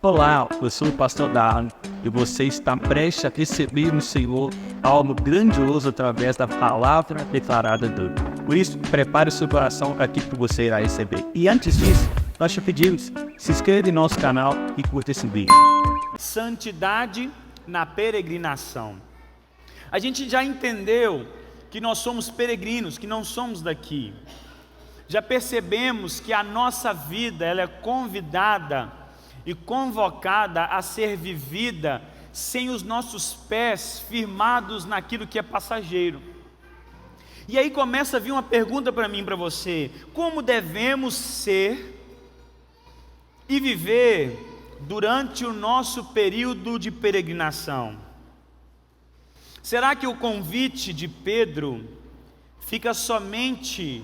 Olá, eu sou o pastor Darlan e você está prestes a receber no Senhor algo grandioso através da palavra declarada dele. Por isso, prepare o seu coração para aquilo que você irá receber. E antes disso, nós te pedimos, se inscreva em nosso canal e curta esse vídeo. Santidade na peregrinação. A gente já entendeu que nós somos peregrinos, que não somos daqui. Já percebemos que a nossa vida ela é convidada e convocada a ser vivida sem os nossos pés firmados naquilo que é passageiro. E aí começa a vir uma pergunta para mim e para você: como devemos ser e viver durante o nosso período de peregrinação? Será que o convite de Pedro fica somente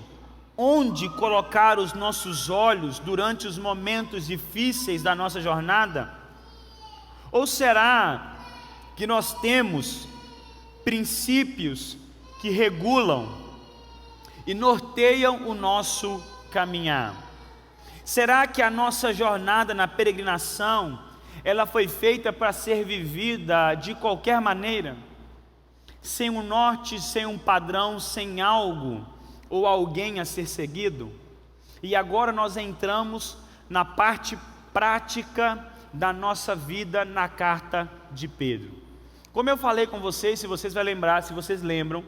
onde colocar os nossos olhos durante os momentos difíceis da nossa jornada? Ou será que nós temos princípios que regulam e norteiam o nosso caminhar? Será que a nossa jornada na peregrinação, ela foi feita para ser vivida de qualquer maneira? Sem um norte, sem um padrão, sem algo ou alguém a ser seguido? E agora nós entramos na parte prática da nossa vida na carta de Pedro. Como eu falei com vocês, se vocês vão lembrar, se vocês lembram,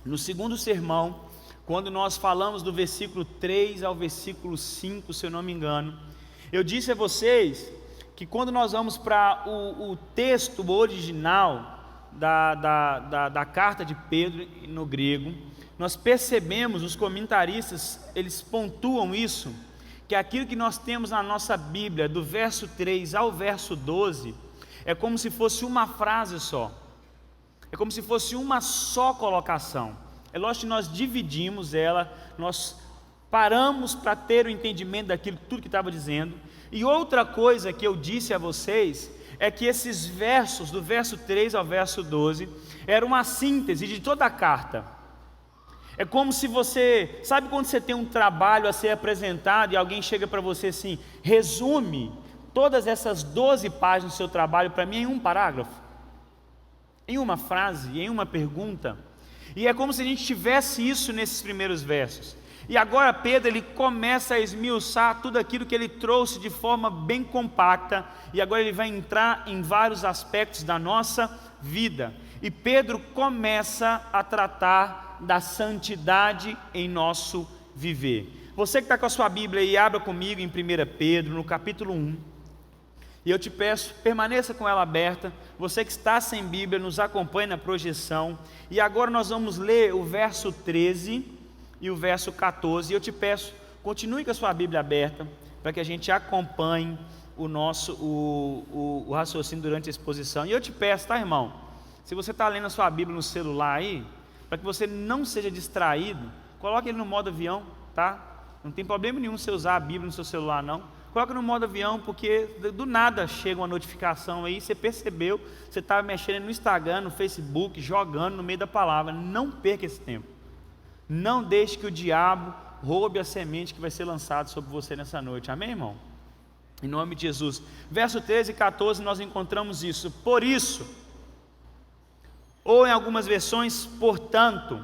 no segundo sermão, quando nós falamos do versículo 3 ao versículo 5, se eu não me engano, eu disse a vocês que quando nós vamos para o texto original da carta de Pedro no grego, nós percebemos, os comentaristas, eles pontuam isso, que aquilo que nós temos na nossa Bíblia, do verso 3 ao verso 12, é como se fosse uma frase só, é como se fosse uma só colocação. É lógico que nós dividimos ela, nós paramos para ter o entendimento daquilo, tudo que estava dizendo. E outra coisa que eu disse a vocês, é que esses versos, do verso 3 ao verso 12, era uma síntese de toda a carta. É como se você, sabe quando você tem um trabalho a ser apresentado e alguém chega para você assim: resume todas essas 12 páginas do seu trabalho para mim em um parágrafo, em uma frase, em uma pergunta. E é como se a gente tivesse isso nesses primeiros versos. E agora Pedro, ele começa a esmiuçar tudo aquilo que ele trouxe de forma bem compacta, e agora ele vai entrar em vários aspectos da nossa vida. E Pedro começa a tratar da santidade em nosso viver. Você que está com a sua Bíblia aí, abra comigo em 1 Pedro, no capítulo 1. E eu te peço, permaneça com ela aberta. Você que está sem Bíblia, nos acompanhe na projeção. E agora nós vamos ler o verso 13 e o verso 14, e eu te peço, continue com a sua Bíblia aberta, para que a gente acompanhe o raciocínio durante a exposição. E eu te peço, tá, irmão, se você está lendo a sua Bíblia no celular aí, para que você não seja distraído, coloque ele no modo avião, tá? Não tem problema nenhum você usar a Bíblia no seu celular, não. Coloque no modo avião, porque do nada chega uma notificação aí, você percebeu, você estava mexendo no Instagram, no Facebook, jogando no meio da palavra. Não perca esse tempo. Não deixe que o diabo roube a semente que vai ser lançada sobre você nessa noite. Amém, irmão? Em nome de Jesus. Verso 13 e 14 nós encontramos isso. Por isso, ou em algumas versões, portanto,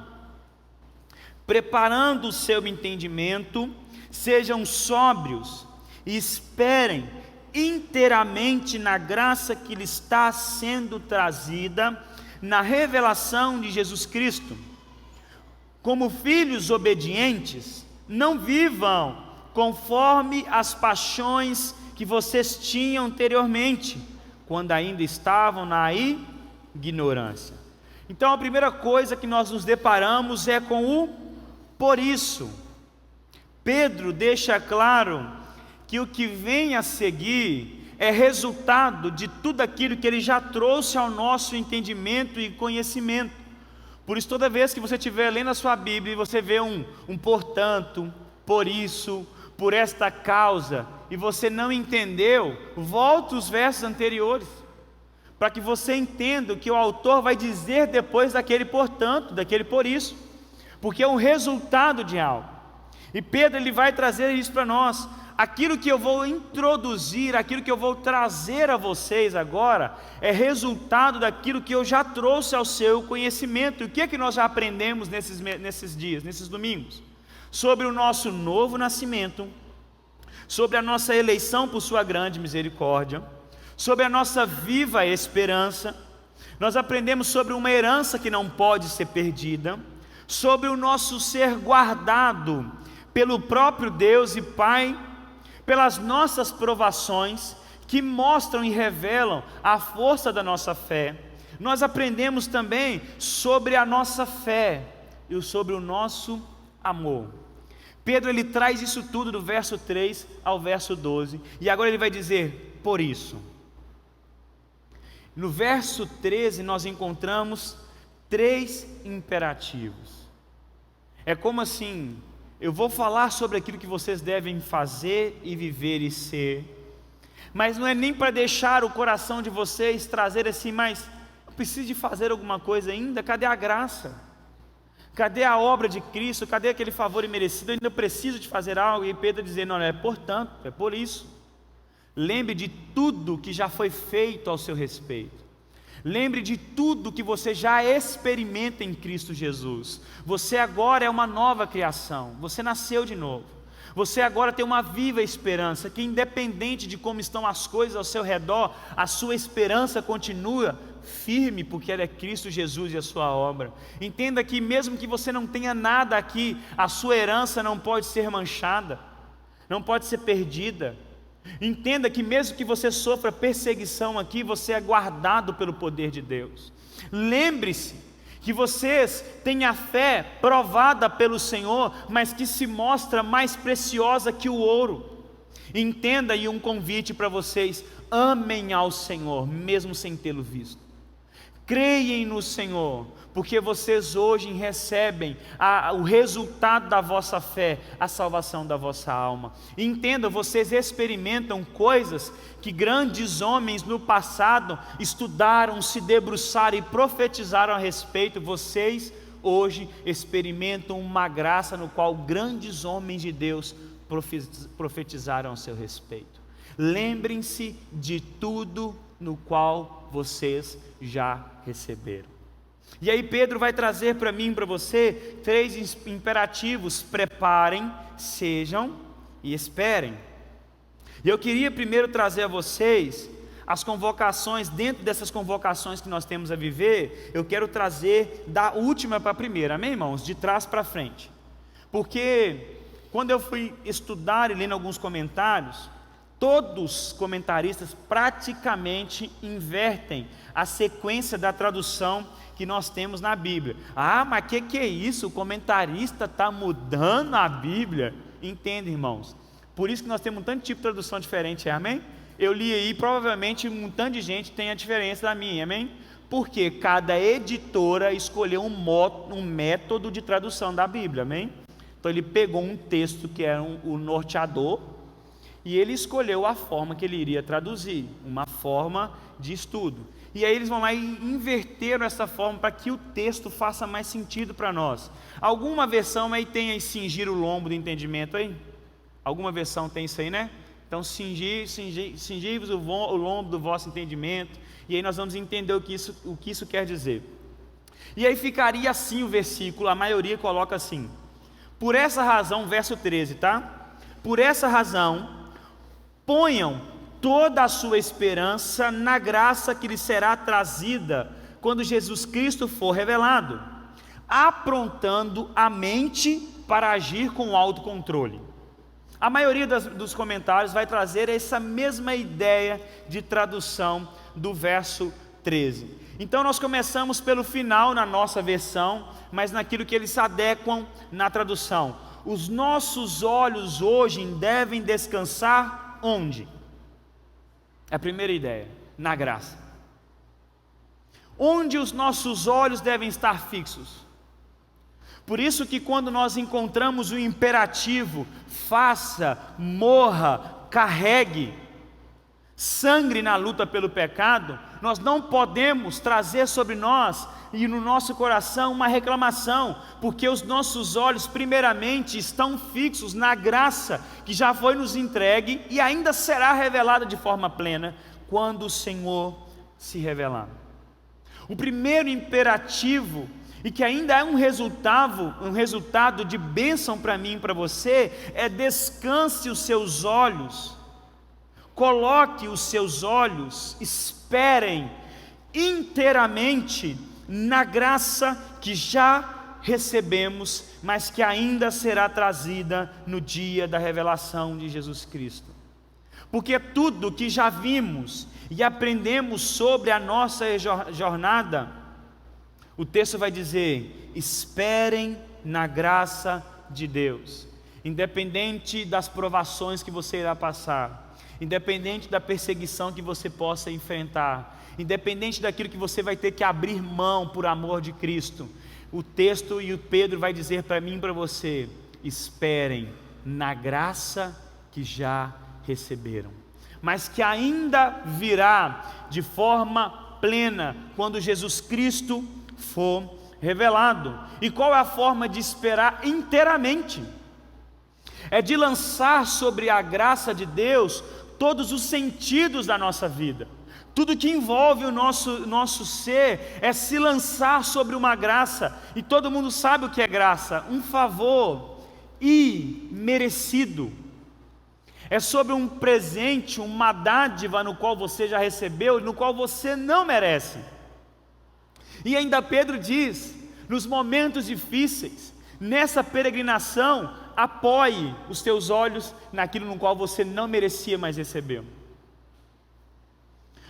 preparando o seu entendimento, sejam sóbrios e esperem inteiramente na graça que lhe está sendo trazida na revelação de Jesus Cristo. Como filhos obedientes, não vivam conforme as paixões que vocês tinham anteriormente, quando ainda estavam na ignorância. Então a primeira coisa que nós nos deparamos é com o por isso. Pedro deixa claro que o que vem a seguir é resultado de tudo aquilo que ele já trouxe ao nosso entendimento e conhecimento. Por isso, toda vez que você estiver lendo a sua Bíblia e você vê um portanto, por isso, por esta causa, e você não entendeu, volta os versos anteriores, para que você entenda o que o autor vai dizer depois daquele portanto, daquele por isso, porque é um resultado de algo. E Pedro, ele vai trazer isso para nós. aquilo que eu vou introduzir, aquilo que eu vou trazer a vocês agora, é resultado daquilo que eu já trouxe ao seu conhecimento. E o que é que nós já aprendemos nesses dias, nesses domingos? Sobre o nosso novo nascimento, sobre a nossa eleição por sua grande misericórdia, sobre a nossa viva esperança. Nós aprendemos sobre uma herança que não pode ser perdida, sobre o nosso ser guardado pelo próprio Deus e Pai, pelas nossas provações, que mostram e revelam a força da nossa fé. Nós aprendemos também sobre a nossa fé e sobre o nosso amor. Pedro, ele traz isso tudo do verso 3 ao verso 12, e agora ele vai dizer, por isso. No verso 13 nós encontramos 3 imperativos. É como assim, eu vou falar sobre aquilo que vocês devem fazer e viver e ser, mas não é nem para deixar o coração de vocês trazer assim, mas eu preciso de fazer alguma coisa ainda, cadê a graça? Cadê a obra de Cristo? Cadê aquele favor imerecido? Eu ainda preciso de fazer algo. E Pedro dizendo, olha, é portanto, é por isso. Lembre de tudo que já foi feito ao seu respeito. Lembre de tudo que você já experimenta em Cristo Jesus. Você agora é uma nova criação. Você nasceu de novo. Você agora tem uma viva esperança, que independente de como estão as coisas ao seu redor, a sua esperança continua firme, porque ela é Cristo Jesus e a sua obra. Entenda que mesmo que você não tenha nada aqui, a sua herança não pode ser manchada, não pode ser perdida. Entenda que mesmo que você sofra perseguição aqui, você é guardado pelo poder de Deus. Lembre-se que vocês têm a fé provada pelo Senhor, mas que se mostra mais preciosa que o ouro. Entenda aí um convite para vocês: amem ao Senhor, mesmo sem tê-lo visto. Creiem no Senhor, porque vocês hoje recebem o resultado da vossa fé, a salvação da vossa alma. Entenda, vocês experimentam coisas que grandes homens no passado estudaram, se debruçaram e profetizaram a respeito. Vocês hoje experimentam uma graça no qual grandes homens de Deus profetizaram a seu respeito. Lembrem-se de tudo no qual vocês já receberam. E aí Pedro vai trazer para mim e para você 3 imperativos: preparem, sejam e esperem. E eu queria primeiro trazer a vocês as convocações. Dentro dessas convocações que nós temos a viver, eu quero trazer da última para a primeira, amém, irmãos? De trás para frente. Porque quando eu fui estudar e lendo alguns comentários, todos os comentaristas praticamente invertem a sequência da tradução que nós temos na Bíblia. Ah, mas que é isso? O comentarista está mudando a Bíblia? Entende, irmãos? Por isso que nós temos um tanto de tipo de tradução diferente, amém? Eu li aí, provavelmente um tanto de gente tem a diferença da minha, amém? Porque cada editora escolheu um método de tradução da Bíblia, amém? Então ele pegou um texto que era o norteador, e ele escolheu a forma que ele iria traduzir, uma forma de estudo. E aí eles vão lá e inverteram essa forma para que o texto faça mais sentido para nós. Alguma versão aí tem aí cingir o lombo do entendimento aí? Alguma versão tem isso aí, né? Então cingir-vos o lombo do vosso entendimento. E aí nós vamos entender o que isso quer dizer. E aí ficaria assim o versículo, a maioria coloca assim: por essa razão, verso 13, tá? Por essa razão, ponham toda a sua esperança na graça que lhes será trazida quando Jesus Cristo for revelado, aprontando a mente para agir com autocontrole. A maioria dos comentários vai trazer essa mesma ideia de tradução do verso 13. Então nós começamos pelo final na nossa versão, mas naquilo que eles se adequam na tradução. Os nossos olhos hoje devem descansar onde? É a primeira ideia, na graça. Onde os nossos olhos devem estar fixos? Por isso que quando nós encontramos o imperativo, faça, morra, carregue, sangue na luta pelo pecado, nós não podemos trazer sobre nós e no nosso coração uma reclamação, porque os nossos olhos primeiramente estão fixos na graça que já foi nos entregue e ainda será revelada de forma plena quando o Senhor se revelar. O primeiro imperativo, e que ainda é um resultado de bênção para mim e para você, é: descanse os seus olhos, coloque os seus olhos, esperem inteiramente na graça que já recebemos, mas que ainda será trazida no dia da revelação de Jesus Cristo. Porque tudo que já vimos e aprendemos sobre a nossa jornada, o texto vai dizer: esperem na graça de Deus. Independente das provações que você irá passar, independente da perseguição que você possa enfrentar, independente daquilo que você vai ter que abrir mão por amor de Cristo, o texto e o Pedro vai dizer para mim e para você: esperem na graça que já receberam, mas que ainda virá de forma plena quando Jesus Cristo for revelado. E qual é a forma de esperar inteiramente? É de lançar sobre a graça de Deus todos os sentidos da nossa vida. Tudo que envolve o nosso ser é se lançar sobre uma graça. E todo mundo sabe o que é graça: um favor imerecido. É sobre um presente, uma dádiva no qual você já recebeu e no qual você não merece. E ainda Pedro diz: nos momentos difíceis, nessa peregrinação, apoie os teus olhos naquilo no qual você não merecia, mas recebeu.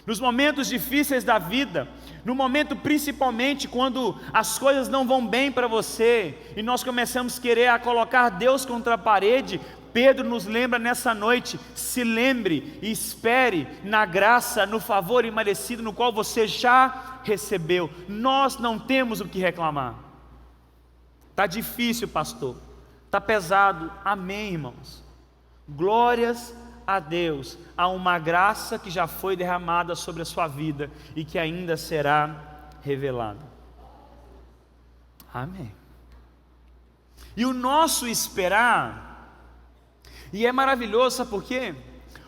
Nos momentos difíceis da vida, no momento principalmente quando as coisas não vão bem para você e nós começamos a querer colocar Deus contra a parede, Pedro nos lembra nessa noite: se lembre e espere na graça, no favor imerecido no qual você já recebeu. Nós não temos o que reclamar. Está difícil, pastor, está pesado. Amém, irmãos. Glórias a Deus, há uma graça que já foi derramada sobre a sua vida e que ainda será revelada. Amém. E o nosso esperar, e é maravilhoso, sabe por quê?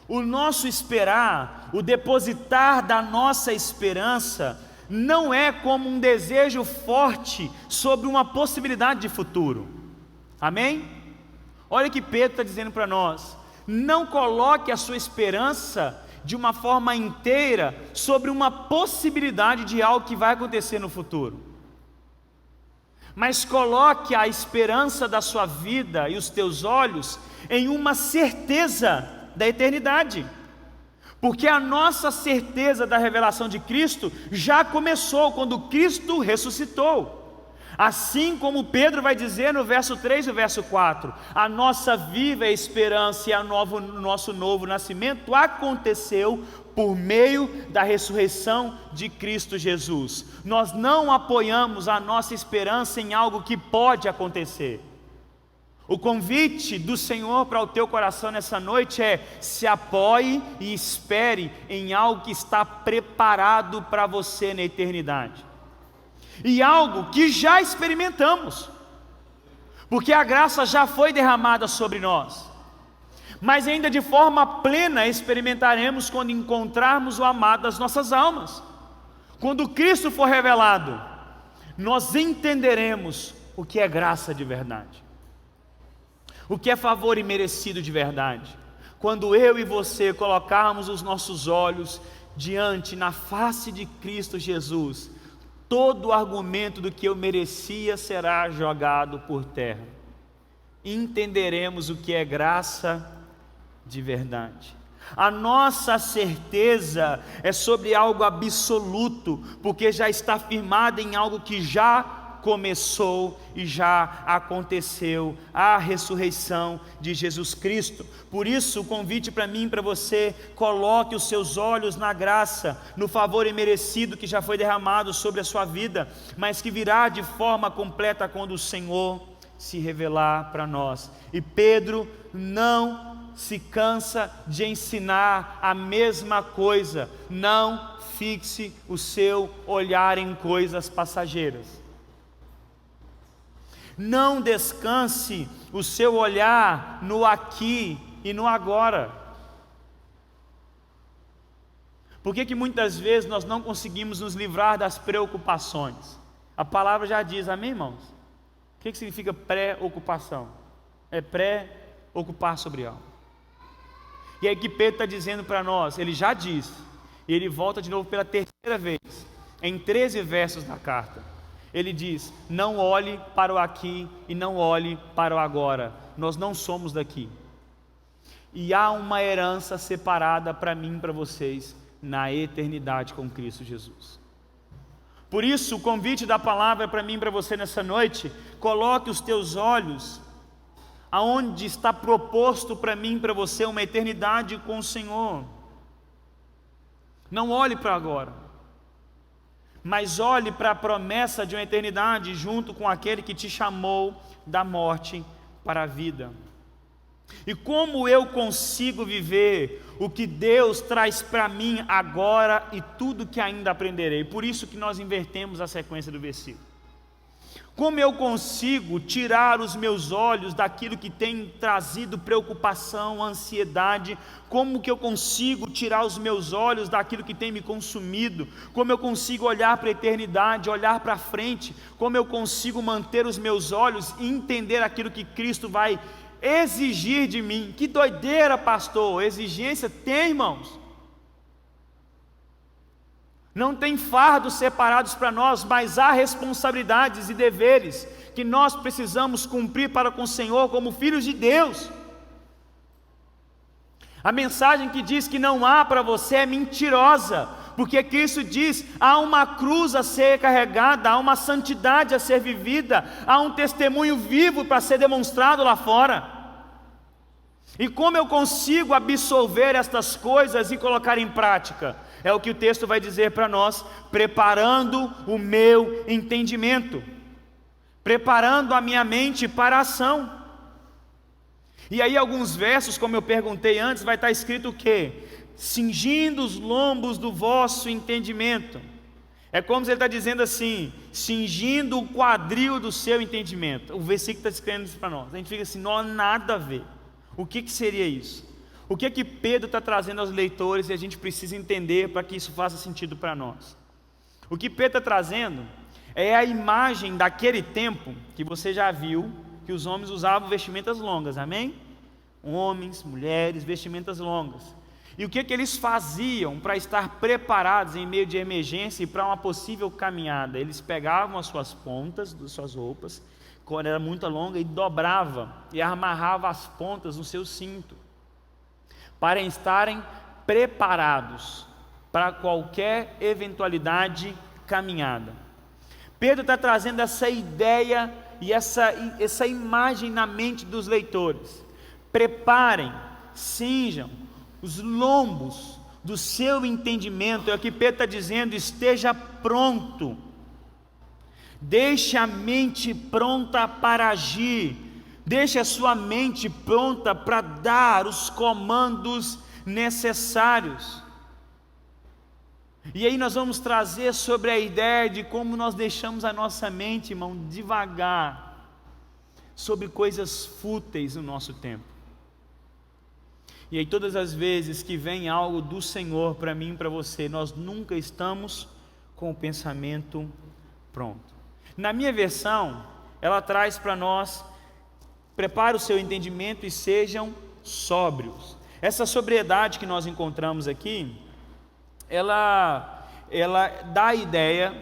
O nosso esperar, o depositar da nossa esperança, não é como um desejo forte sobre uma possibilidade de futuro. Amém? Olha o que Pedro está dizendo para nós: não coloque a sua esperança de uma forma inteira sobre uma possibilidade de algo que vai acontecer no futuro, mas coloque a esperança da sua vida e os teus olhos em uma certeza da eternidade, porque a nossa certeza da revelação de Cristo já começou quando Cristo ressuscitou. Assim como Pedro vai dizer no verso 3 e o verso 4, a nossa viva esperança e nosso novo nascimento aconteceu por meio da ressurreição de Cristo Jesus. Nós não apoiamos a nossa esperança em algo que pode acontecer. O convite do Senhor para o teu coração nessa noite é: se apoie e espere em algo que está preparado para você na eternidade. E algo que já experimentamos, porque a graça já foi derramada sobre nós, mas ainda de forma plena experimentaremos quando encontrarmos o amado das nossas almas. Quando Cristo for revelado, nós entenderemos o que é graça de verdade, o que é favor imerecido de verdade. Quando eu e você colocarmos os nossos olhos diante, na face de Cristo Jesus, todo o argumento do que eu merecia será jogado por terra. Entenderemos o que é graça de verdade. A nossa certeza é sobre algo absoluto, porque já está firmada em algo que já começou e já aconteceu, a ressurreição de Jesus Cristo. Por isso o convite para mim e para você: coloque os seus olhos na graça, no favor imerecido que já foi derramado sobre a sua vida, mas que virá de forma completa quando o Senhor se revelar para nós. E Pedro não se cansa de ensinar a mesma coisa. Não fixe o seu olhar em coisas passageiras. Não descanse o seu olhar no aqui e no agora. Por que muitas vezes nós não conseguimos nos livrar das preocupações? A palavra já diz, amém, irmãos? O que significa preocupação? É ocupar sobre algo. E aí que Pedro está dizendo para nós, ele já disse, e ele volta de novo pela terceira vez, em 13 versos da carta. Ele diz, não olhe para o aqui e não olhe para o agora. Nós não somos daqui. E há uma herança separada para mim e para vocês na eternidade com Cristo Jesus. Por isso, o convite da palavra para mim e para você nessa noite, coloque os teus olhos aonde está proposto para mim e para você uma eternidade com o Senhor. Não olhe para agora, mas olhe para a promessa de uma eternidade junto com aquele que te chamou da morte para a vida. E como eu consigo viver o que Deus traz para mim agora e tudo que ainda aprenderei? Por isso que nós invertemos a sequência do versículo. Como eu consigo tirar os meus olhos daquilo que tem trazido preocupação, ansiedade? Como que eu consigo tirar os meus olhos daquilo que tem me consumido? Como eu consigo olhar para a eternidade, olhar para frente? Como eu consigo manter os meus olhos e entender aquilo que Cristo vai exigir de mim? Que doideira, pastor! Exigência tem, irmãos. Não tem fardos separados para nós, mas há responsabilidades e deveres que nós precisamos cumprir para com o Senhor como filhos de Deus. A mensagem que diz que não há para você é mentirosa, porque Cristo diz, há uma cruz a ser carregada, há uma santidade a ser vivida, há um testemunho vivo para ser demonstrado lá fora. E como eu consigo absorver estas coisas e colocar em prática? É o que o texto vai dizer para nós, preparando o meu entendimento, preparando a minha mente para a ação. E aí alguns versos, como eu perguntei antes, vai estar escrito o quê? Cingindo os lombos do vosso entendimento. É como se ele está dizendo assim, cingindo o quadril do seu entendimento. O versículo está escrevendo isso para nós. A gente fica assim, não há nada a ver. O que seria isso? O que Pedro está trazendo aos leitores e a gente precisa entender para que isso faça sentido para nós? O que Pedro está trazendo é a imagem daquele tempo que você já viu, que os homens usavam vestimentas longas, amém? Homens, mulheres, vestimentas longas. E o que eles faziam para estar preparados em meio de emergência e para uma possível caminhada? Eles pegavam as suas pontas das suas roupas, quando era muito longa, e dobrava e amarrava as pontas no seu cinto, para estarem preparados para qualquer eventualidade caminhada. Pedro está trazendo essa ideia e essa imagem na mente dos leitores. Preparem, cinjam os lombos do seu entendimento. É o que Pedro está dizendo, esteja pronto. Deixe a mente pronta para agir. Deixe a sua mente pronta para dar os comandos necessários. E aí nós vamos trazer sobre a ideia de como nós deixamos a nossa mente, irmão, devagar, sobre coisas fúteis no nosso tempo. E aí todas as vezes que vem algo do Senhor para mim e para você, nós nunca estamos com o pensamento pronto. Na minha versão, ela traz para nós, prepare o seu entendimento e sejam sóbrios. Essa sobriedade que nós encontramos aqui, ela dá a ideia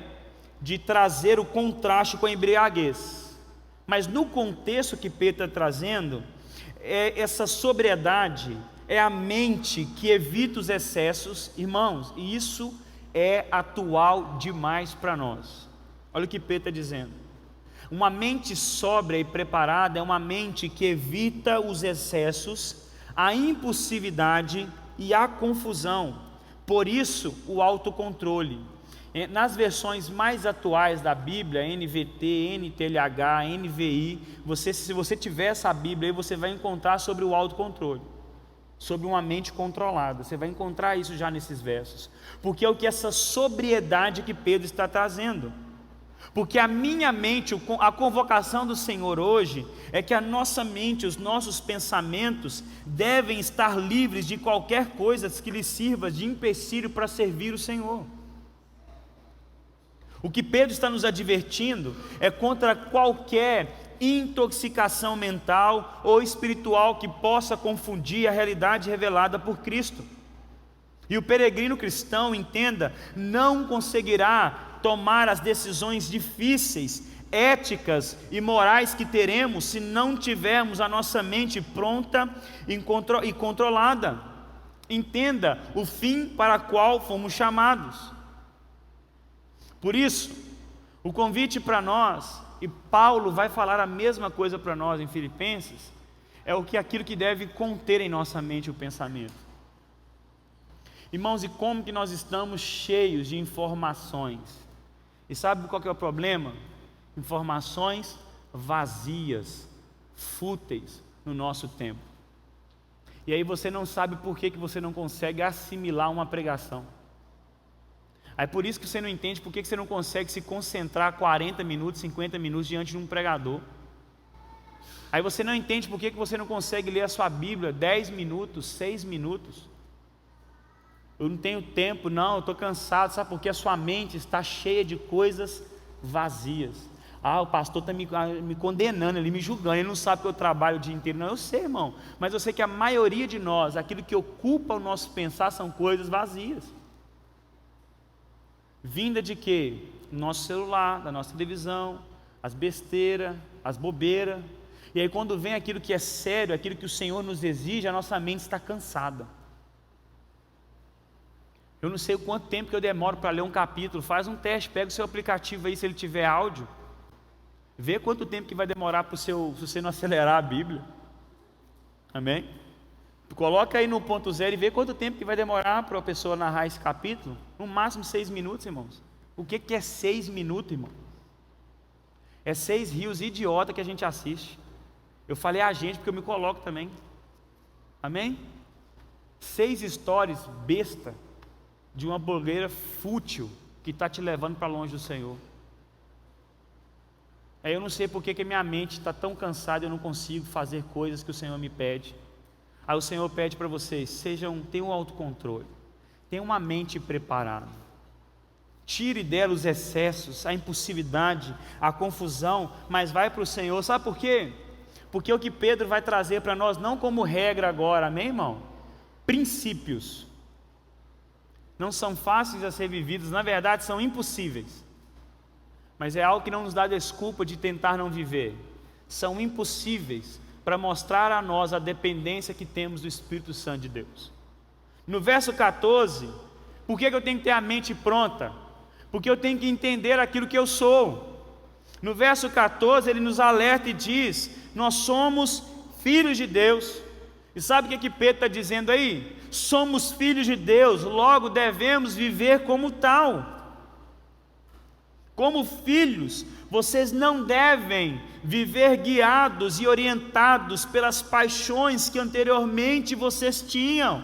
de trazer o contraste com a embriaguez. Mas no contexto que Pedro está trazendo, essa sobriedade é a mente que evita os excessos, irmãos, e isso é atual demais para nós. Olha o que Pedro está dizendo. Uma mente sóbria e preparada é uma mente que evita os excessos, a impulsividade e a confusão. Por isso, o autocontrole. Nas versões mais atuais da Bíblia, NVT, NTLH, NVI, se você tiver essa Bíblia aí, você vai encontrar sobre o autocontrole. sobre uma mente controlada. Você vai encontrar isso já nesses versos, porque é o que essa sobriedade que Pedro está trazendo. Porque a minha mente, a convocação do Senhor hoje é que a nossa mente, os nossos pensamentos devem estar livres de qualquer coisa que lhe sirva de empecilho para servir o Senhor. O que Pedro está nos advertindo é contra qualquer intoxicação mental ou espiritual que possa confundir a realidade revelada por Cristo. E o peregrino cristão, entenda, não conseguirá tomar as decisões difíceis, éticas e morais que teremos se não tivermos a nossa mente pronta e controlada. Entenda o fim para o qual fomos chamados. Por isso, o convite para nós, e Paulo vai falar a mesma coisa para nós em Filipenses, é aquilo que deve conter em nossa mente o pensamento. Irmãos, e como que nós estamos cheios de informações? E sabe qual que é o problema? Informações vazias, fúteis no nosso tempo. E aí você não sabe por que você não consegue assimilar uma pregação. Aí por isso que você não entende por que você não consegue se concentrar 40 minutos, 50 minutos diante de um pregador. Aí você não entende por que você não consegue ler a sua Bíblia 10 minutos, 6 minutos. Eu não tenho tempo, não, eu estou cansado. Sabe por quê? A sua mente está cheia de coisas vazias. O pastor está me condenando, ele me julgando, ele não sabe que eu trabalho o dia inteiro. Não, eu sei, irmão, mas eu sei que a maioria de nós, aquilo que ocupa o nosso pensar são coisas vazias. Vinda de quê? Nosso celular, da nossa televisão, as besteiras, as bobeiras. E aí quando vem aquilo que é sério, aquilo que o Senhor nos exige, a nossa mente está cansada. Eu não sei o quanto tempo que eu demoro para ler um capítulo. Faz um teste, pega o seu aplicativo aí, se ele tiver áudio. Vê quanto tempo que vai demorar se você não acelerar a Bíblia. Amém? Coloca aí no ponto zero e vê quanto tempo que vai demorar para a pessoa narrar esse capítulo. No máximo 6 minutos, irmãos. O que é 6 minutos, irmão? É 6 rios idiota que a gente assiste. Eu falei a gente porque eu me coloco também. Amém? 6 histórias besta de uma blogueira fútil que está te levando para longe do Senhor. Aí eu não sei porque que minha mente está tão cansada e eu não consigo fazer coisas que o Senhor me pede. Aí o Senhor pede para vocês, tenham um autocontrole, tenham uma mente preparada, tire dela os excessos, a impulsividade, a confusão, mas vai para o Senhor. Sabe por quê? Porque o que Pedro vai trazer para nós, não como regra agora, amém, irmão? Princípios. Não são fáceis a ser vividos, na verdade são impossíveis. Mas é algo que não nos dá desculpa de tentar não viver. São impossíveis para mostrar a nós a dependência que temos do Espírito Santo de Deus. No verso 14, por que eu tenho que ter a mente pronta? Porque eu tenho que entender aquilo que eu sou. No verso 14 ele nos alerta e diz, nós somos filhos de Deus. E sabe o que Pedro está dizendo aí? Somos filhos de Deus, logo devemos viver como tal. Como filhos, vocês não devem viver guiados e orientados pelas paixões que anteriormente vocês tinham.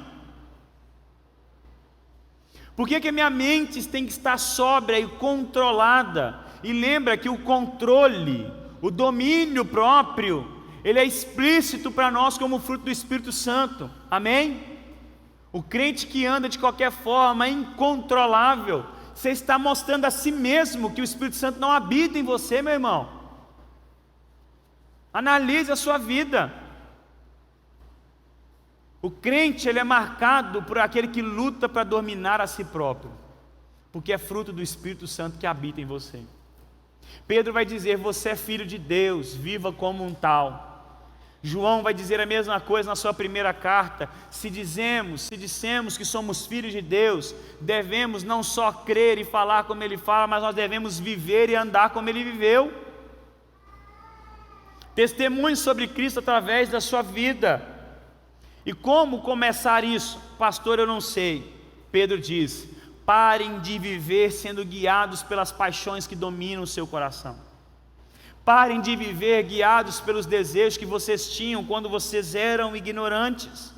Por que minha mente tem que estar sóbria e controlada? E lembra que o controle, o domínio próprio, ele é explícito para nós como fruto do Espírito Santo, amém? O crente que anda de qualquer forma, incontrolável, você está mostrando a si mesmo que o Espírito Santo não habita em você, meu irmão. Analise a sua vida. O crente, ele é marcado por aquele que luta para dominar a si próprio, porque é fruto do Espírito Santo que habita em você. Pedro vai dizer, você é filho de Deus, viva como um tal. João vai dizer a mesma coisa na sua primeira carta, se dissemos que somos filhos de Deus, devemos não só crer e falar como Ele fala, mas nós devemos viver e andar como Ele viveu. Testemunhe sobre Cristo através da sua vida. E como começar isso? Pastor, eu não sei. Pedro diz, parem de viver sendo guiados pelas paixões que dominam o seu coração. Parem de viver guiados pelos desejos que vocês tinham quando vocês eram ignorantes.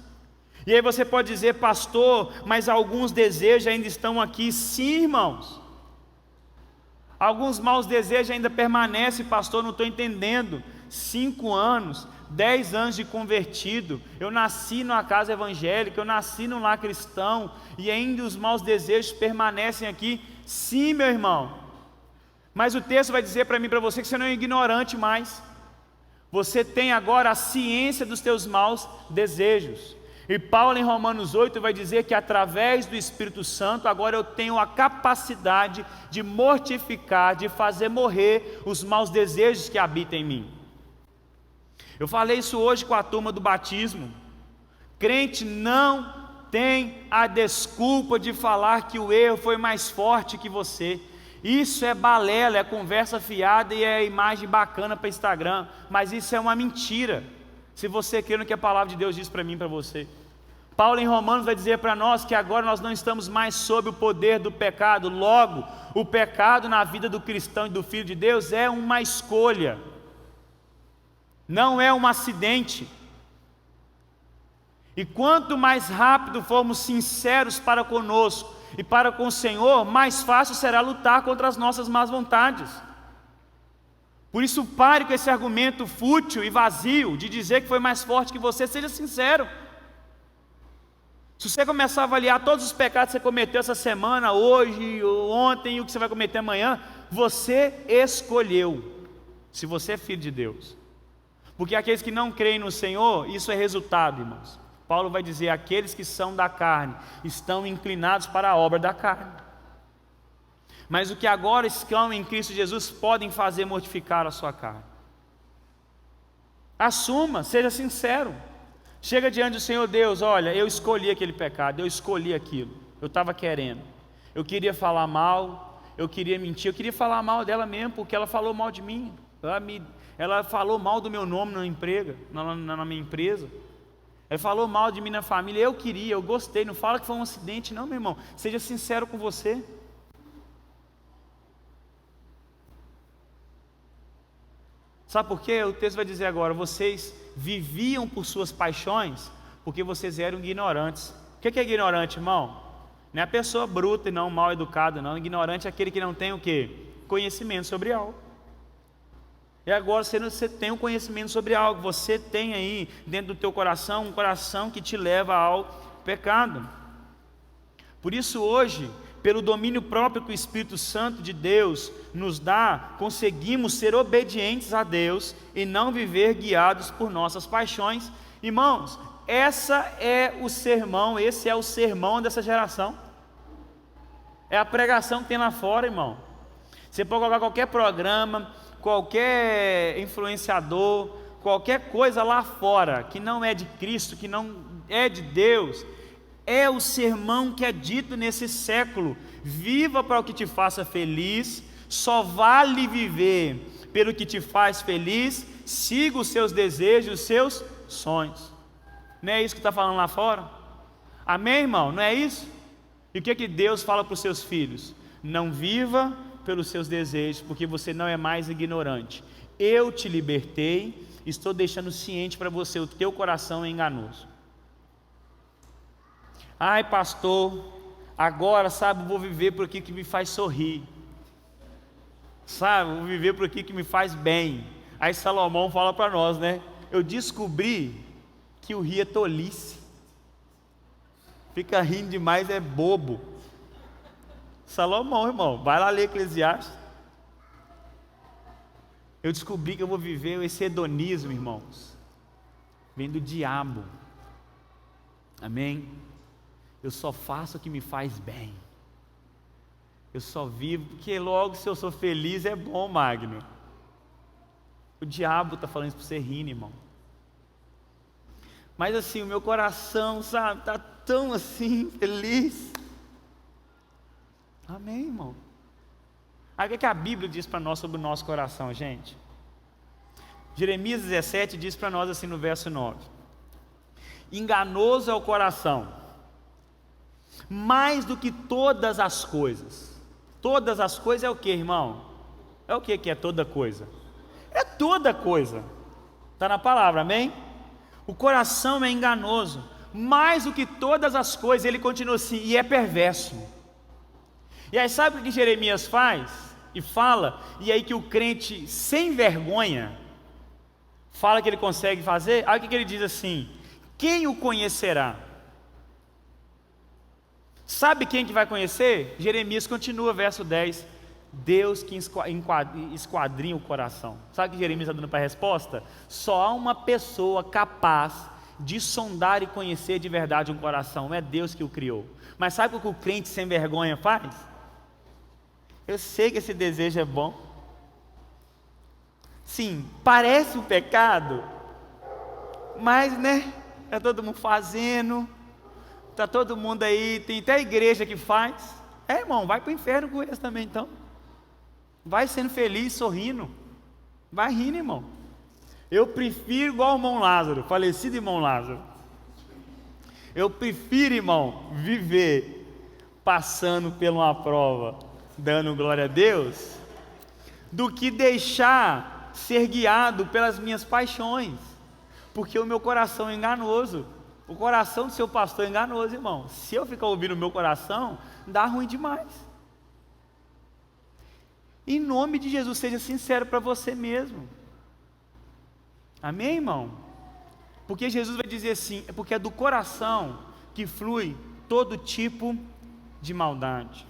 E aí você pode dizer: pastor, mas alguns desejos ainda estão aqui. Sim, irmãos. Alguns maus desejos ainda permanecem, pastor, não estou entendendo. 5 anos, 10 anos de convertido, eu nasci numa casa evangélica, eu nasci num lar cristão, e ainda os maus desejos permanecem aqui. Sim, meu irmão. Mas o texto vai dizer para mim e para você que você não é ignorante mais. Você tem agora a ciência dos teus maus desejos. E Paulo em Romanos 8 vai dizer que através do Espírito Santo agora eu tenho a capacidade de mortificar, de fazer morrer os maus desejos que habitam em mim. Eu falei isso hoje com a turma do batismo. Crente não tem a desculpa de falar que o erro foi mais forte que você. Isso é balela, é conversa fiada e é imagem bacana para Instagram, mas isso é uma mentira, se você crê no que a palavra de Deus diz para mim e para você. Paulo em Romanos vai dizer para nós que agora nós não estamos mais sob o poder do pecado. Logo, o pecado na vida do cristão e do filho de Deus é uma escolha, não é um acidente. E quanto mais rápido formos sinceros para conosco e para com o Senhor, mais fácil será lutar contra as nossas más vontades. Por isso pare com esse argumento fútil e vazio de dizer que foi mais forte que você. Seja sincero. Se você começar a avaliar todos os pecados que você cometeu essa semana, hoje, ou ontem, e o que você vai cometer amanhã, você escolheu, se você é filho de Deus. Porque aqueles que não creem no Senhor, isso é resultado, irmãos. Paulo vai dizer: aqueles que são da carne estão inclinados para a obra da carne. Mas o que agora estão em Cristo Jesus podem fazer mortificar a sua carne. Assuma, seja sincero. Chega diante do Senhor: Deus, olha, eu escolhi aquele pecado, eu escolhi aquilo, eu estava querendo, eu queria falar mal, eu queria mentir, eu queria falar mal dela mesmo, porque ela falou mal de mim, ela falou mal do meu nome na minha empresa, ela falou mal de mim na família, eu gostei, não fala que foi um acidente não, meu irmão, seja sincero com você. Sabe por quê? O texto vai dizer agora: vocês viviam por suas paixões, porque vocês eram ignorantes. O que é ignorante, irmão? Não é a pessoa bruta e não mal educada, não. Ignorante é aquele que não tem o quê? Conhecimento sobre algo. E agora você tem um conhecimento sobre algo, você tem aí dentro do teu coração um coração que te leva ao pecado. Por isso hoje, pelo domínio próprio que o Espírito Santo de Deus nos dá, conseguimos ser obedientes a Deus e não viver guiados por nossas paixões. Irmãos, esse é o sermão dessa geração. É a pregação que tem lá fora, irmão. Você pode colocar qualquer programa, qualquer influenciador, qualquer coisa lá fora que não é de Cristo, que não é de Deus, é o sermão que é dito nesse século: viva para o que te faça feliz, só vale viver pelo que te faz feliz, siga os seus desejos, os seus sonhos. Não é isso que está falando lá fora? Amém, irmão? Não é isso? E o que Deus fala para os seus filhos? Não viva pelos seus desejos, porque você não é mais ignorante. Eu te libertei, estou deixando ciente para você: o teu coração é enganoso. Ai, pastor, agora, sabe, vou viver por aquilo que me faz sorrir, sabe, vou viver por aquilo que me faz bem. Aí Salomão fala para nós, né? Eu descobri que o rir é tolice, fica rindo demais é bobo. Salomão, irmão, vai lá ler Eclesiastes. Eu descobri que eu vou viver esse hedonismo, irmãos, vem do diabo. Amém? Eu só faço o que me faz bem. Eu só vivo, porque logo se eu sou feliz é bom, Magno. O diabo está falando isso para você rir, irmão. Mas assim, o meu coração, sabe, está tão assim, feliz. Amém, irmão? Aí o que a Bíblia diz para nós sobre o nosso coração, gente? Jeremias 17 diz para nós assim no verso 9: enganoso é o coração, mais do que todas as coisas. Todas as coisas é o que, irmão? É o que é toda coisa? É toda coisa. Está na palavra, amém? O coração é enganoso, mais do que todas as coisas, ele continua assim, e é perverso. E aí sabe o que Jeremias faz? E fala, e aí que o crente sem vergonha fala que ele consegue fazer. Aí o que ele diz assim: quem o conhecerá? Sabe quem que vai conhecer? Jeremias continua, verso 10, Deus que esquadrinha o coração. Sabe o que Jeremias está dando para a resposta? Só há uma pessoa capaz de sondar e conhecer de verdade um coração, é Deus que o criou. Mas sabe o que o crente sem vergonha faz? Eu sei que esse desejo é bom. Sim, parece um pecado, mas é todo mundo fazendo, está todo mundo aí, tem até a igreja que faz. Irmão, vai para o inferno com eles também então. Vai sendo feliz, sorrindo, vai rindo, irmão. Eu prefiro igual o irmão Lázaro, falecido irmão Lázaro. Eu prefiro, irmão, viver passando por uma prova, dando glória a Deus, do que deixar ser guiado pelas minhas paixões, porque o meu coração é enganoso. O coração do seu pastor é enganoso, irmão. Se eu ficar ouvindo o meu coração, dá ruim demais. Em nome de Jesus, seja sincero para você mesmo. Amém, irmão? Porque Jesus vai dizer assim, é porque é do coração que flui todo tipo de maldade.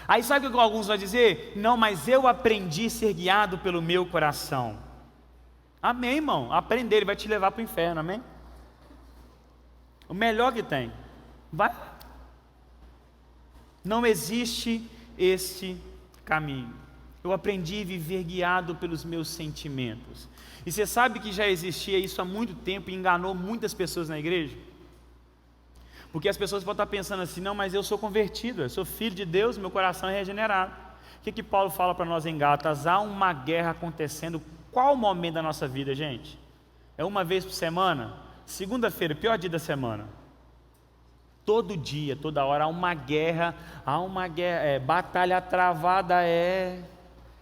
Aí sabe o que alguns vão dizer? Não, mas eu aprendi a ser guiado pelo meu coração. Amém, irmão? Aprender, ele vai te levar para o inferno, amém? O melhor que tem. Vai. Não existe este caminho. Eu aprendi a viver guiado pelos meus sentimentos. E você sabe que já existia isso há muito tempo e enganou muitas pessoas na igreja? Porque as pessoas podem estar pensando assim, não, mas eu sou convertido, eu sou filho de Deus, meu coração é regenerado. O que Paulo fala para nós em Gálatas? Há uma guerra acontecendo. Qual o momento da nossa vida, gente? É uma vez por semana? Segunda-feira, pior dia da semana. Todo dia, toda hora há uma guerra, batalha travada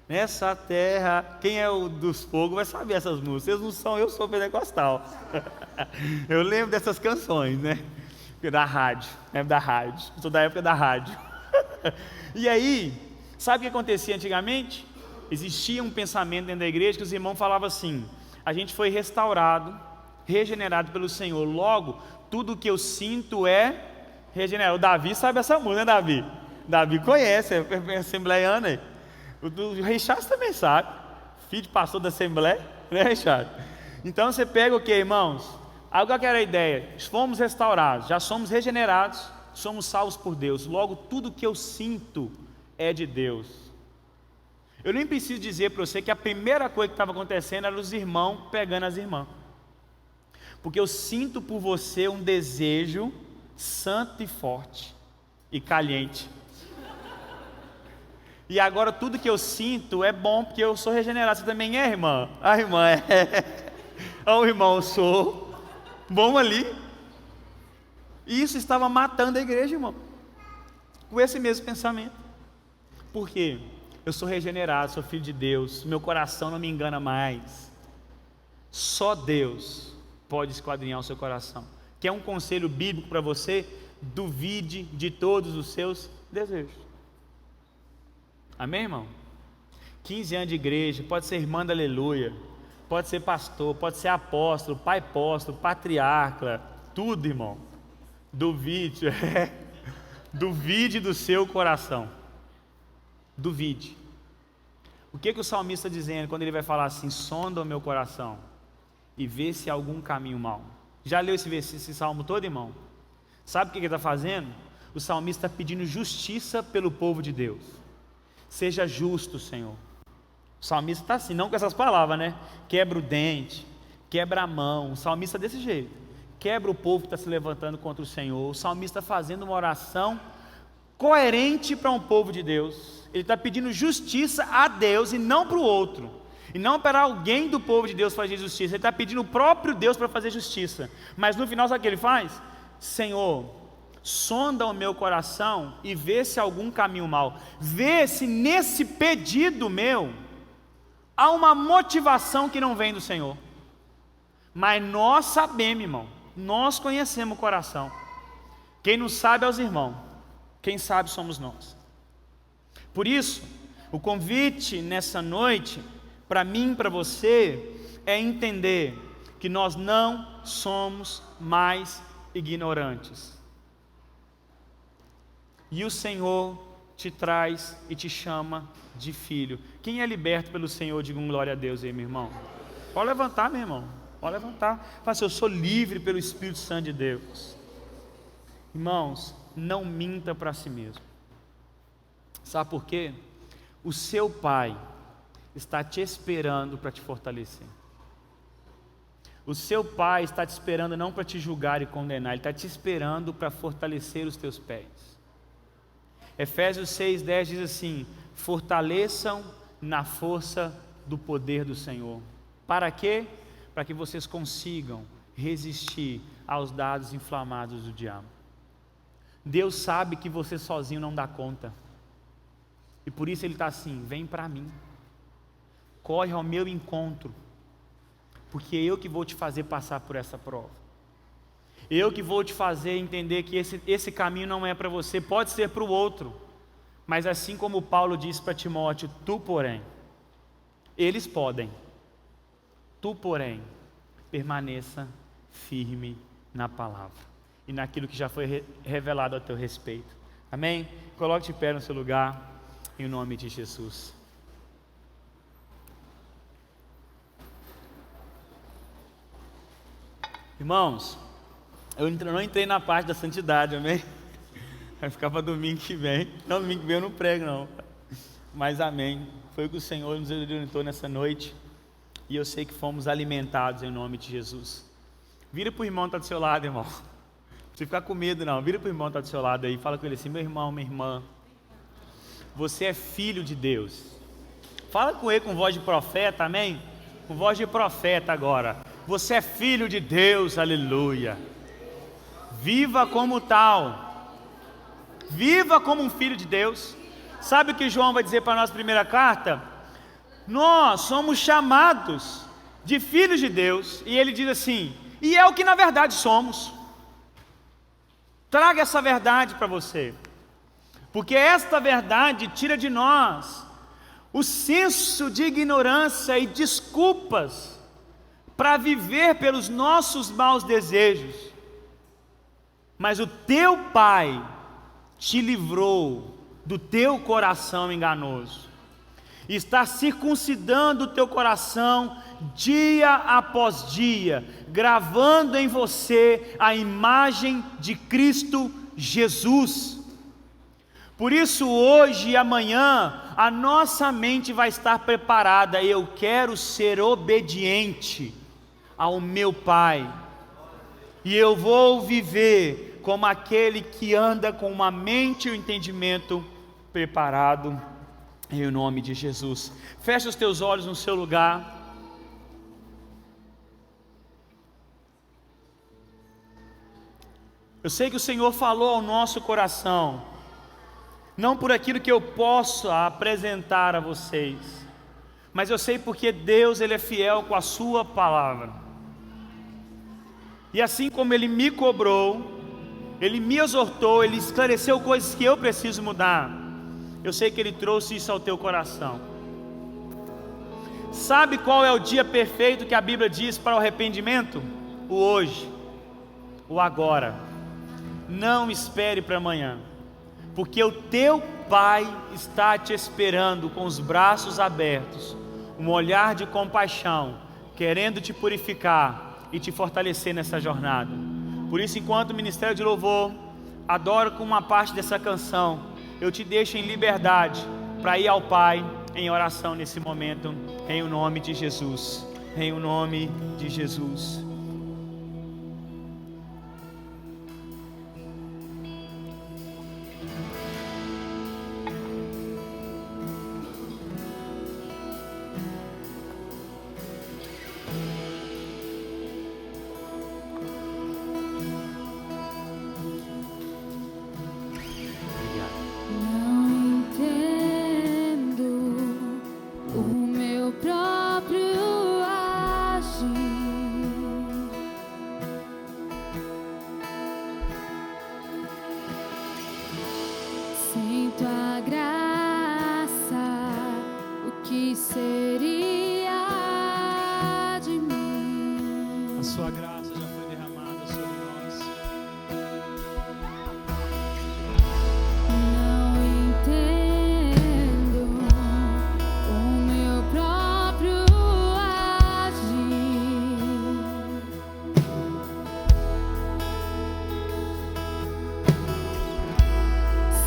nessa terra. Quem é o dos fogos vai saber essas músicas. Vocês não são, eu sou pentecostal. Eu lembro dessas canções, da rádio, lembro da rádio, sou da época da rádio. E aí, sabe o que acontecia antigamente? Existia um pensamento dentro da igreja que os irmãos falavam assim: a gente foi restaurado, regenerado pelo Senhor, logo, tudo que eu sinto é regenerado. O Davi sabe essa música, né, Davi? Davi conhece, é assembleiano aí. O Rei Charles também sabe, filho de pastor da Assembleia, né, Rei Charles? Então você pega o que, irmãos? Agora que era a ideia, fomos restaurados, já somos regenerados, somos salvos por Deus, logo tudo que eu sinto é de Deus. Eu nem preciso dizer para você que a primeira coisa que estava acontecendo era os irmãos pegando as irmãs, porque eu sinto por você um desejo santo e forte e caliente, e agora tudo que eu sinto é bom, porque eu sou regenerado. Você também é, irmã? A irmã é, o irmão, eu sou. Vamos ali. E isso estava matando a igreja, irmão, com esse mesmo pensamento. Por quê? Eu sou regenerado, sou filho de Deus, meu coração não me engana mais. Só Deus pode esquadrinhar o seu coração. Quer um conselho bíblico para você? Duvide de todos os seus desejos. Amém, irmão? 15 anos de igreja, pode ser irmã da aleluia, pode ser pastor, pode ser apóstolo, pai apóstolo, patriarca, tudo, irmão. Duvide, duvide do seu coração. Duvide. O que o salmista está dizendo quando ele vai falar assim: sonda o meu coração e vê se há algum caminho mau? Já leu esse salmo todo, irmão? Sabe o que ele está fazendo? O salmista está pedindo justiça pelo povo de Deus. Seja justo, Senhor. O salmista está assim, não com essas palavras, né? Quebra o dente, quebra a mão. O salmista desse jeito. Quebra o povo que está se levantando contra o Senhor. O salmista fazendo uma oração coerente para um povo de Deus. Ele está pedindo justiça a Deus e não para o outro. E não para alguém do povo de Deus fazer justiça. Ele está pedindo o próprio Deus para fazer justiça. Mas no final, sabe o que ele faz? Senhor, sonda o meu coração e vê se há algum caminho mau. Vê se nesse pedido meu há uma motivação que não vem do Senhor. Mas nós sabemos, irmão, Nós conhecemos o coração. Quem não sabe é os irmãos. Quem sabe somos nós. Por isso, o convite nessa noite, para mim e para você, é entender que nós não somos mais ignorantes. E o Senhor te traz e te chama de filho. Quem é liberto pelo Senhor, diga um glória a Deus aí, meu irmão. Pode levantar, meu irmão. Pode levantar. Fala assim, eu sou livre pelo Espírito Santo de Deus. Irmãos, não minta para si mesmo. Sabe por quê? O seu Pai está te esperando para te fortalecer. O seu Pai está te esperando não para te julgar e condenar, Ele está te esperando para fortalecer os teus pés. Efésios 6:10 diz assim: fortaleçam na força do poder do Senhor. Para quê? Para que vocês consigam resistir aos dardos inflamados do diabo. Deus sabe que você sozinho não dá conta. E por isso Ele está assim, vem para mim. Corre ao meu encontro. Porque é eu que vou te fazer passar por essa prova. Eu que vou te fazer entender que esse caminho não é para você, pode ser para o outro. Mas assim como Paulo disse para Timóteo, tu porém, eles podem. Tu porém, permaneça firme na palavra e naquilo que já foi revelado a teu respeito. Amém? Coloque-te de pé no seu lugar, em nome de Jesus. Irmãos, eu não entrei na parte da santidade, amém? Vai ficar para domingo que vem. Não, domingo que vem eu não prego não. Mas amém. Foi o que o Senhor nos orientou nessa noite. E eu sei que fomos alimentados em nome de Jesus. Vira para o irmão que está do seu lado, irmão. Não precisa ficar com medo não. Vira para o irmão que está do seu lado aí. Fala com ele assim, meu irmão, minha irmã. Você é filho de Deus. Fala com ele com voz de profeta, amém? Com voz de profeta agora. Você é filho de Deus, aleluia. Viva como tal. Viva como um filho de Deus. Sabe o que João vai dizer para a nossa primeira carta? Nós somos chamados de filhos de Deus. E ele diz assim, e é o que na verdade somos. Traga essa verdade para você. Porque esta verdade tira de nós o senso de ignorância e desculpas para viver pelos nossos maus desejos. Mas o teu Pai te livrou do teu coração enganoso. Está circuncidando o teu coração dia após dia, gravando em você a imagem de Cristo Jesus. Por isso hoje e amanhã a nossa mente vai estar preparada. Eu quero ser obediente ao meu Pai, e eu vou viver como aquele que anda com uma mente e um entendimento preparado, em nome de Jesus. Fecha os teus olhos no seu lugar. Eu sei que o Senhor falou ao nosso coração, não por aquilo que eu possa apresentar a vocês, mas eu sei porque Deus, Ele é fiel com a sua palavra. E assim como Ele me cobrou, Ele me exortou, Ele esclareceu coisas que eu preciso mudar, eu sei que Ele trouxe isso ao teu coração. Sabe qual é o dia perfeito que a Bíblia diz para o arrependimento? O hoje, o agora. Não espere para amanhã, porque o teu Pai está te esperando com os braços abertos, um olhar de compaixão, querendo te purificar e te fortalecer nessa jornada. Por isso, enquanto o Ministério de Louvor adora com uma parte dessa canção, eu te deixo em liberdade para ir ao Pai em oração nesse momento, em o nome de Jesus, em o nome de Jesus. Sem tua graça, o que seria de mim? A sua graça já foi derramada sobre nós. Não entendo o meu próprio agir.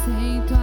Sem tua